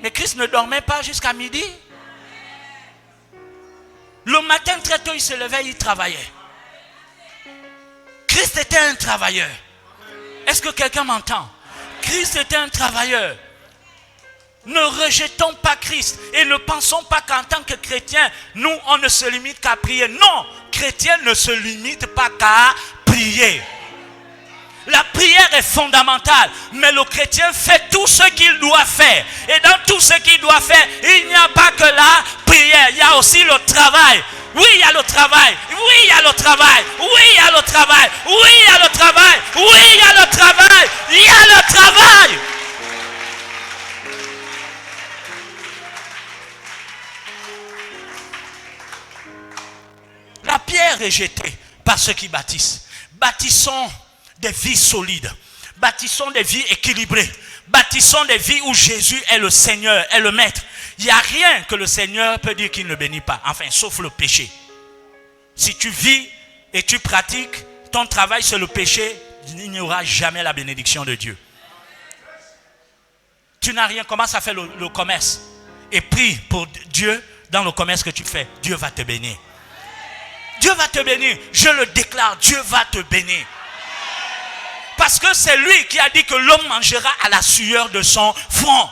mais Christ ne dormait pas jusqu'à midi. Le matin très tôt, il se levait, il travaillait. Christ était un travailleur. Est-ce que quelqu'un m'entend? Christ était un travailleur. Ne rejetons pas Christ et ne pensons pas qu'en tant que chrétien, nous, on ne se limite qu'à prier. Non, chrétien ne se limite pas qu'à prier. La prière est fondamentale, mais le chrétien fait tout ce qu'il doit faire. Et dans tout ce qu'il doit faire, il n'y a pas que la prière, il y a aussi le travail. Oui, il y a le travail. Oui, il y a le travail. Oui, il y a le travail. Oui, il y a le travail. Oui, il y a le travail. Il y a le travail. La pierre est jetée par ceux qui bâtissent. Bâtissons des vies solides. Bâtissons des vies équilibrées. Bâtissons des vies où Jésus est le Seigneur, est le Maître. Il n'y a rien que le Seigneur peut dire qu'il ne bénit pas. Enfin, sauf le péché. Si tu vis et tu pratiques, ton travail c'est le péché, il n'y aura jamais la bénédiction de Dieu. Tu n'as rien, commence à faire le commerce. Et prie pour Dieu dans le commerce que tu fais. Dieu va te bénir. Dieu va te bénir. Je le déclare, Dieu va te bénir. Parce que c'est lui qui a dit que l'homme mangera à la sueur de son front.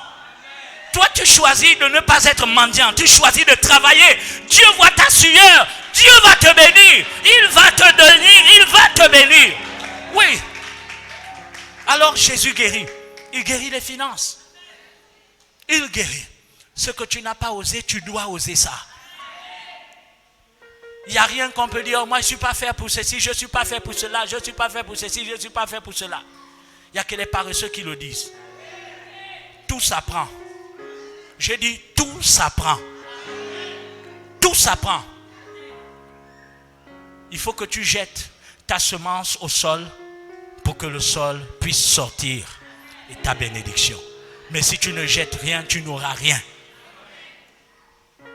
Toi, tu choisis de ne pas être mendiant. Tu choisis de travailler. Dieu voit ta sueur. Dieu va te bénir. Il va te bénir. Il va te bénir. Oui. Alors Jésus guérit. Il guérit les finances. Il guérit. Ce que tu n'as pas osé, tu dois oser ça. Il n'y a rien qu'on peut dire, moi je ne suis pas fait pour ceci, je ne suis pas fait pour cela, je ne suis pas fait pour ceci, je ne suis pas fait pour cela. Il n'y a que les paresseux qui le disent. Tout s'apprend. Je dis tout s'apprend. Tout s'apprend. Il faut que tu jettes ta semence au sol pour que le sol puisse sortir et ta bénédiction. Mais si tu ne jettes rien, tu n'auras rien.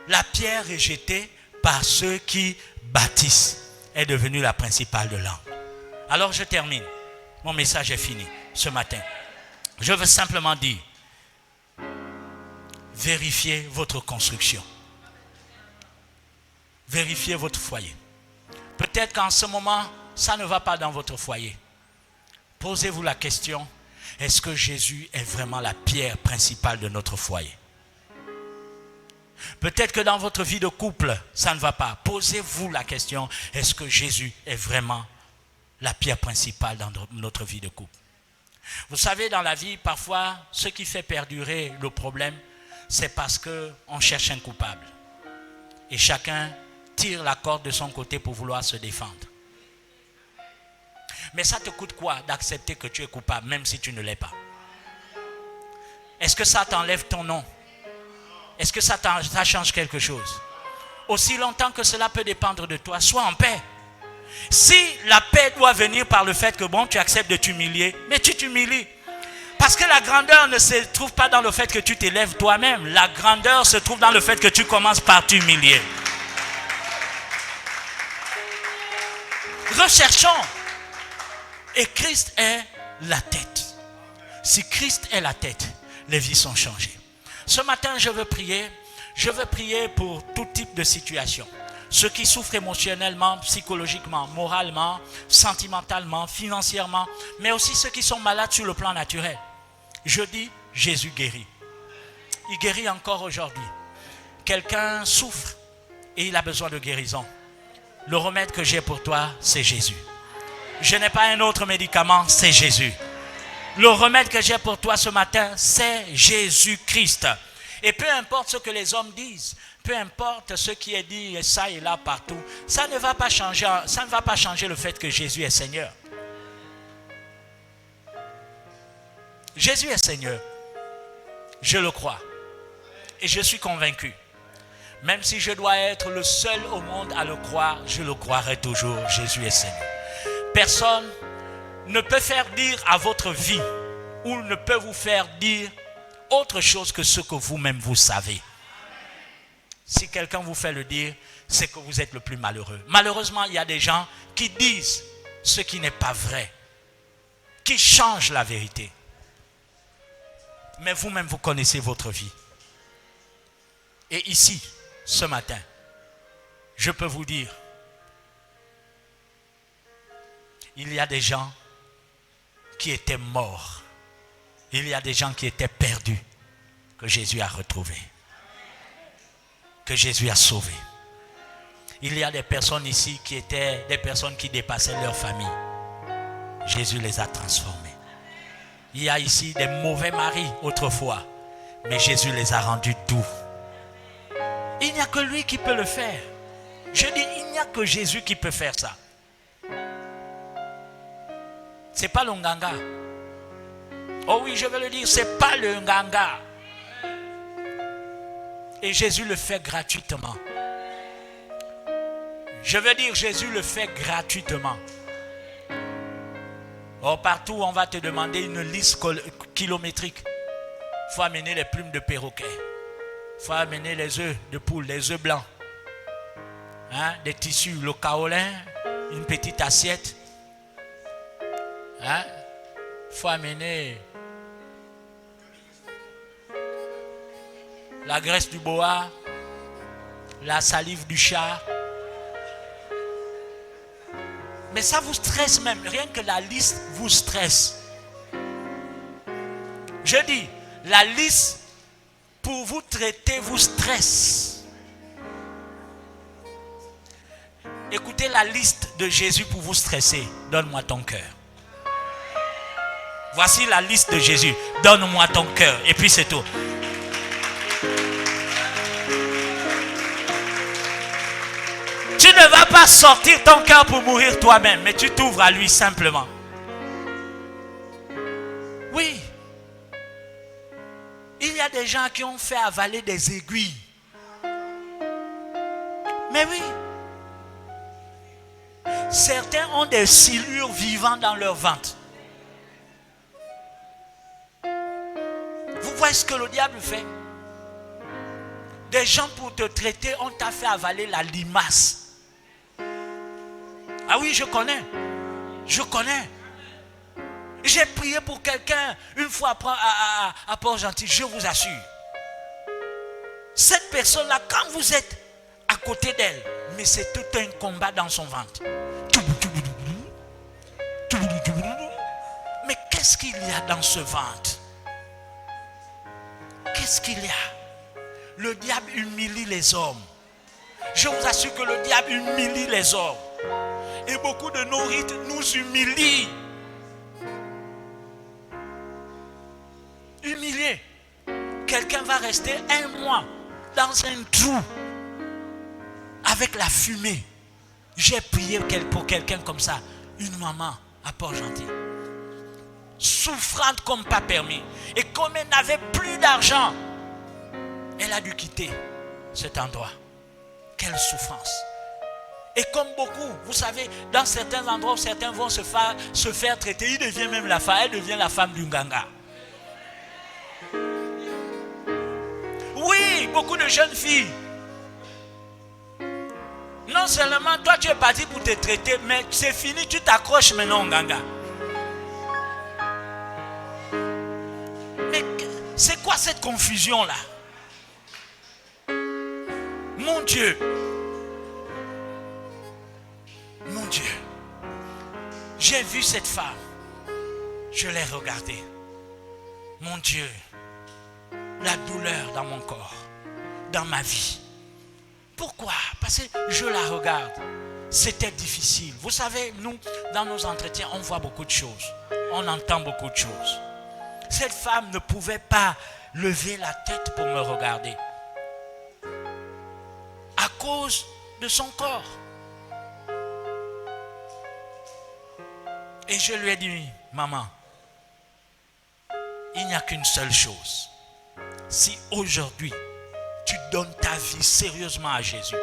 La pierre est jetée par ceux qui bâtissent est devenue la principale de l'angle. Alors je termine. Mon message est fini ce matin. Je veux simplement dire, vérifiez votre construction. Vérifiez votre foyer. Peut-être qu'en ce moment, ça ne va pas dans votre foyer. Posez-vous la question, est-ce que Jésus est vraiment la pierre principale de notre foyer? Peut-être que dans votre vie de couple, ça ne va pas. Posez-vous la question, est-ce que Jésus est vraiment la pierre principale dans notre vie de couple? Vous savez, dans la vie, parfois, ce qui fait perdurer le problème, c'est parce qu'on cherche un coupable. Et chacun tire la corde de son côté pour vouloir se défendre. Mais ça te coûte quoi d'accepter que tu es coupable, même si tu ne l'es pas? Est-ce que ça t'enlève ton nom? Est-ce que ça change quelque chose? Aussi longtemps que cela peut dépendre de toi, sois en paix. Si la paix doit venir par le fait que bon, tu acceptes de t'humilier, mais tu t'humilies. Parce que la grandeur ne se trouve pas dans le fait que tu t'élèves toi-même. La grandeur se trouve dans le fait que tu commences par t'humilier. Recherchons. Et Christ est la tête. Si Christ est la tête, les vies sont changées. Ce matin, je veux prier. Je veux prier pour tout type de situation. Ceux qui souffrent émotionnellement, psychologiquement, moralement, sentimentalement, financièrement, mais aussi ceux qui sont malades sur le plan naturel. Je dis, Jésus guérit. Il guérit encore aujourd'hui. Quelqu'un souffre et il a besoin de guérison. Le remède que j'ai pour toi, c'est Jésus. Je n'ai pas un autre médicament, c'est Jésus. Le remède que j'ai pour toi ce matin, c'est Jésus-Christ. Et peu importe ce que les hommes disent, peu importe ce qui est dit et ça et là partout, ça ne va pas changer le fait que Jésus est Seigneur. Jésus est Seigneur. Je le crois. Et je suis convaincu. Même si je dois être le seul au monde à le croire, je le croirai toujours. Jésus est Seigneur. Personne ne peut faire dire à votre vie ou ne peut vous faire dire autre chose que ce que vous-même vous savez. Si quelqu'un vous fait le dire, c'est que vous êtes le plus malheureux. Malheureusement, il y a des gens qui disent ce qui n'est pas vrai, qui changent la vérité. Mais vous-même, vous connaissez votre vie. Et ici, ce matin, je peux vous dire, il y a des gens qui étaient morts. Il y a des gens qui étaient perdus, que Jésus a retrouvés, que Jésus a sauvés. Il y a des personnes ici qui étaient des personnes qui dépassaient leur famille. Jésus les a transformés. Il y a ici des mauvais maris autrefois, mais Jésus les a rendus doux. Il n'y a que lui qui peut le faire. Je dis, il n'y a que Jésus qui peut faire ça. C'est pas le nganga. Oh oui, je veux le dire, c'est pas le nganga. Et Jésus le fait gratuitement. Je veux dire, Jésus le fait gratuitement. Or, partout, on va te demander une liste kilométrique. Il faut amener les plumes de perroquet. Il faut amener les œufs de poule, les œufs blancs. Des tissus, le kaolin, une petite assiette. Il faut amener la graisse du boa, la salive du chat. Mais ça vous stresse même. Rien que la liste vous stresse. Je dis, la liste pour vous traiter vous stresse. Écoutez la liste de Jésus pour vous stresser. Donne-moi ton cœur. Voici la liste de Jésus. Donne-moi ton cœur. Et puis c'est tout. Tu ne ne vas pas sortir ton cœur pour mourir toi-même, mais tu t'ouvres à lui simplement. Oui. Il y a des gens qui ont fait avaler des aiguilles. Mais oui. Certains ont des silures vivantes dans leur ventre. Vous voyez ce que le diable fait? Des gens pour te traiter, on t'a fait avaler la limace. Ah oui, je connais. Je connais. J'ai prié pour quelqu'un une fois à Port-Gentil, je vous assure. Cette personne-là, quand vous êtes à côté d'elle, mais c'est tout un combat dans son ventre. Mais qu'est-ce qu'il y a dans ce ventre? Qu'est-ce qu'il y a? Le diable humilie les hommes. Je vous assure que le diable humilie les hommes. Et beaucoup de nos rites nous humilient. Humilié. Quelqu'un va rester un mois dans un trou avec la fumée. J'ai prié pour quelqu'un comme ça, une maman à Port-Gentil, souffrante comme pas permis. Et comme elle n'avait plus d'argent, elle a dû quitter cet endroit. Quelle souffrance. Et comme beaucoup, vous savez, dans certains endroits où certains vont se faire traiter, elle devient la femme du nganga. Oui, beaucoup de jeunes filles. Non seulement toi tu es parti pour te traiter, mais c'est fini, tu t'accroches maintenant au nganga. Mais c'est quoi cette confusion là? Mon Dieu. Mon Dieu. J'ai vu cette femme. Je l'ai regardée. Mon Dieu. La douleur dans mon corps, dans ma vie. Pourquoi? Parce que je la regarde. C'était difficile. Vous savez, nous, dans nos entretiens, on voit beaucoup de choses. On entend beaucoup de choses. Cette femme ne pouvait pas lever la tête pour me regarder. À cause de son corps. Et je lui ai dit, maman, il n'y a qu'une seule chose. Si aujourd'hui, tu donnes ta vie sérieusement à Jésus,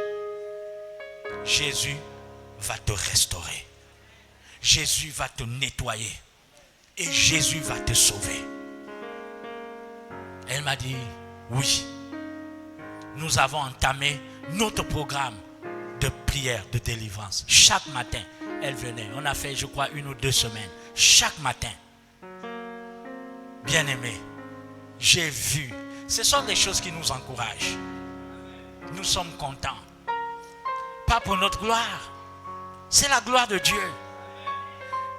Jésus va te restaurer. Jésus va te nettoyer. Et Jésus va te sauver. Elle m'a dit, oui. Nous avons entamé notre programme de prière, de délivrance. Chaque matin, elle venait. On a fait, je crois, 1 ou 2 semaines. Chaque matin. Bien-aimé, j'ai vu. Ce sont des choses qui nous encouragent. Nous sommes contents. Pas pour notre gloire. C'est la gloire de Dieu.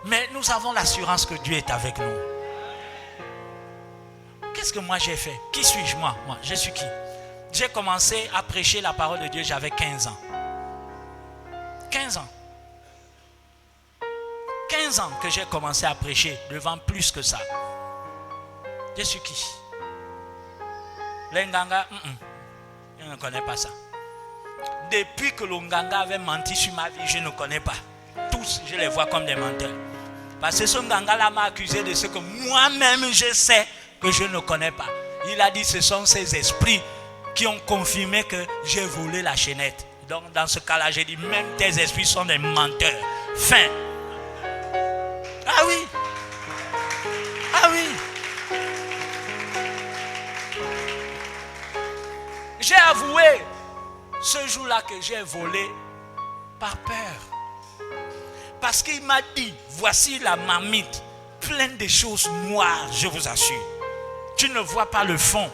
Mais nous avons l'assurance que Dieu est avec nous. Qu'est-ce que moi j'ai fait? Qui suis-je moi? Moi, je suis qui? J'ai commencé à prêcher la parole de Dieu, j'avais 15 ans. 15 ans. 15 ans que j'ai commencé à prêcher devant plus que ça. Je suis qui? Les Nganga, je ne connais pas ça. Depuis que le Nganga avait menti sur ma vie, je ne connais pas. Tous, je les vois comme des menteurs. Parce que ce Nganga-là m'a accusé de ce que moi-même je sais que je ne connais pas. Il a dit que ce sont ces esprits qui ont confirmé que j'ai volé la chaînette. Donc dans ce cas-là, j'ai dit, même tes esprits sont des menteurs. Fin. Ah oui. Ah oui. J'ai avoué ce jour-là que j'ai volé par peur. Parce qu'il m'a dit, voici la marmite, pleine de choses noires, je vous assure. Tu ne vois pas le fond.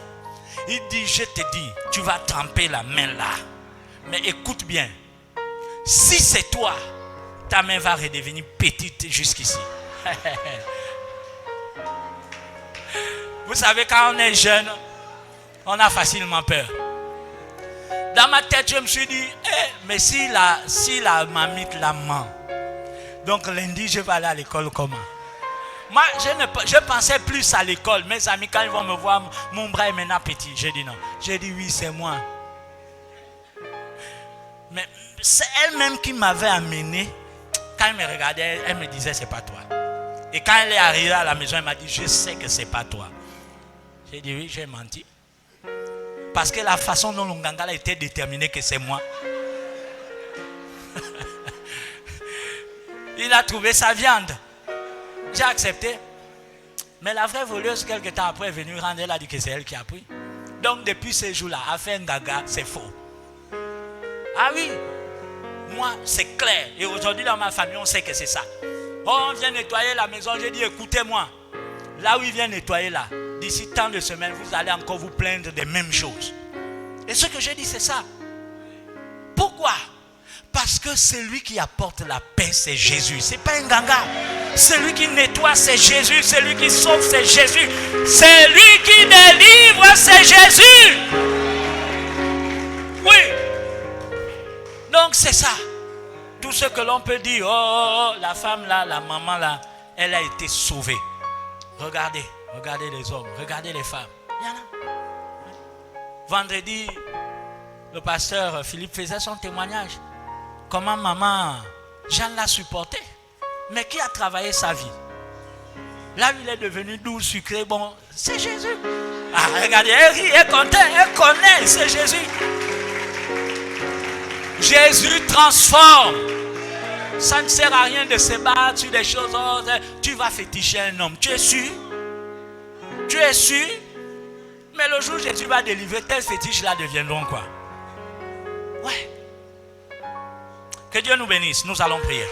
Il dit, je te dis, tu vas tremper la main là. Mais écoute bien, si c'est toi, ta main va redevenir petite jusqu'ici. Vous savez, quand on est jeune, on a facilement peur. Dans ma tête, je me suis dit, mais si la mamite la ment, donc lundi, je vais aller à l'école comment? Moi, je pensais plus à l'école. Mes amis, quand ils vont me voir, mon bras est maintenant petit. J'ai dit non. J'ai dit oui, c'est moi. Mais c'est elle-même qui m'avait amené. Quand elle me regardait, elle me disait, c'est pas toi. Et quand elle est arrivée à la maison, elle m'a dit, je sais que c'est pas toi. J'ai dit, oui, j'ai menti. Parce que la façon dont l'Ongangala était déterminé que c'est moi. Il a trouvé sa viande. J'ai accepté. Mais la vraie voleuse, quelques temps après, est venue rendre. Elle a dit que c'est elle qui a pris. Donc, depuis ce jour-là, a fait un gaga, c'est faux. Ah oui, moi, c'est clair. Et aujourd'hui, dans ma famille, on sait que c'est ça. Oh, on vient nettoyer la maison. J'ai dit, écoutez-moi. Là où il vient nettoyer, là, d'ici tant de semaines, vous allez encore vous plaindre des mêmes choses. Et ce que j'ai dit, c'est ça. Pourquoi? Parce que celui qui apporte la paix, c'est Jésus. Ce n'est pas un ganga. Celui qui nettoie, c'est Jésus. Celui qui sauve, c'est Jésus. Celui qui délivre, c'est Jésus. Oui. Donc c'est ça. Tout ce que l'on peut dire, oh, la femme là, la maman là, elle a été sauvée. Regardez les hommes, regardez les femmes. Il y en a. Vendredi, le pasteur Philippe faisait son témoignage. Comment maman Jeanne l'a supporté. Mais qui a travaillé sa vie? Là où il est devenu doux, sucré, bon, c'est Jésus. Ah, regardez, elle rit, elle connaît, c'est Jésus. Jésus transforme. Ça ne sert à rien de se battre sur des choses. Tu vas féticher un homme. Tu es sûr? Tu es sûr? Mais le jour où Jésus va délivrer, tes fétiches là deviendront quoi? Ouais. Que Dieu nous bénisse. Nous allons prier.